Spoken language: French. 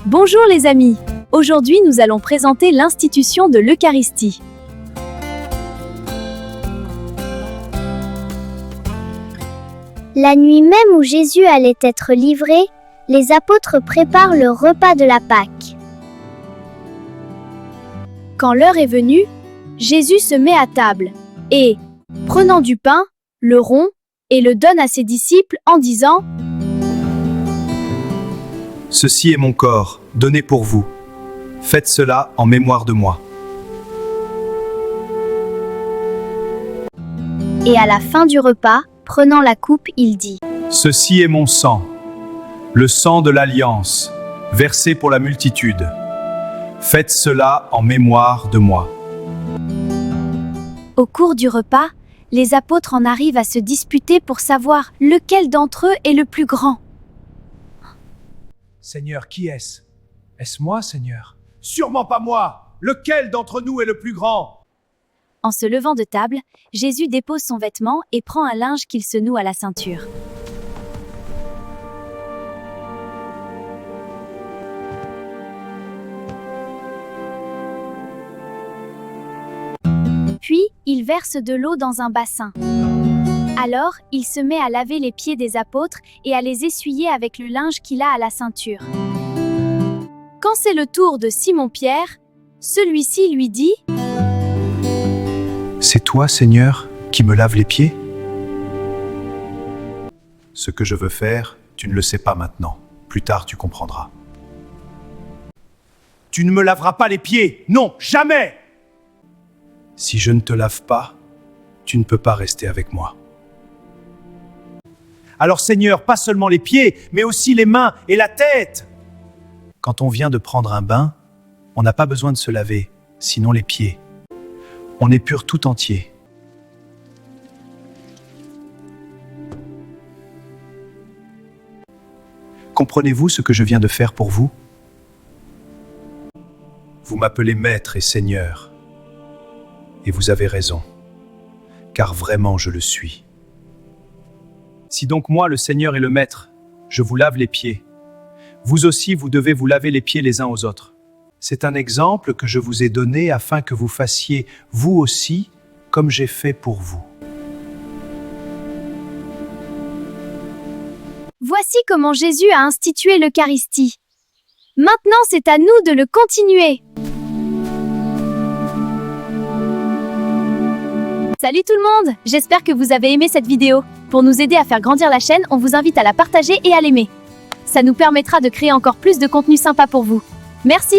Bonjour les amis! Aujourd'hui nous allons présenter l'institution de l'Eucharistie. La nuit même où Jésus allait être livré, les apôtres préparent le repas de la Pâque. Quand l'heure est venue, Jésus se met à table et, prenant du pain, le rompt et le donne à ses disciples en disant : « Ceci est mon corps, donné pour vous. Faites cela en mémoire de moi. » Et à la fin du repas, prenant la coupe, il dit : « Ceci est mon sang, le sang de l'Alliance, versé pour la multitude. Faites cela en mémoire de moi. » Au cours du repas, les apôtres en arrivent à se disputer pour savoir lequel d'entre eux est le plus grand. « Seigneur, qui est-ce ? Est-ce moi, Seigneur ? » ?»« Sûrement pas moi ! Lequel d'entre nous est le plus grand ?» En se levant de table, Jésus dépose son vêtement et prend un linge qu'il se noue à la ceinture. Puis, il verse de l'eau dans un bassin. Alors, il se met à laver les pieds des apôtres et à les essuyer avec le linge qu'il a à la ceinture. Quand c'est le tour de Simon-Pierre, celui-ci lui dit : « C'est toi, Seigneur, qui me laves les pieds ? Ce que je veux faire, tu ne le sais pas maintenant. Plus tard, tu comprendras. » « Tu ne me laveras pas les pieds ! Non, jamais !» « Si je ne te lave pas, tu ne peux pas rester avec moi. » « Alors Seigneur, pas seulement les pieds, mais aussi les mains et la tête !» Quand on vient de prendre un bain, on n'a pas besoin de se laver, sinon les pieds. On est pur tout entier. Comprenez-vous ce que je viens de faire pour vous ? Vous m'appelez Maître et Seigneur. Et vous avez raison, car vraiment je le suis. Si donc moi, le Seigneur et le Maître, je vous lave les pieds, vous aussi vous devez vous laver les pieds les uns aux autres. C'est un exemple que je vous ai donné afin que vous fassiez vous aussi comme j'ai fait pour vous. Voici comment Jésus a institué l'Eucharistie. Maintenant, c'est à nous de le continuer. Salut tout le monde! J'espère que vous avez aimé cette vidéo. Pour nous aider à faire grandir la chaîne, on vous invite à la partager et à l'aimer. Ça nous permettra de créer encore plus de contenu sympa pour vous. Merci!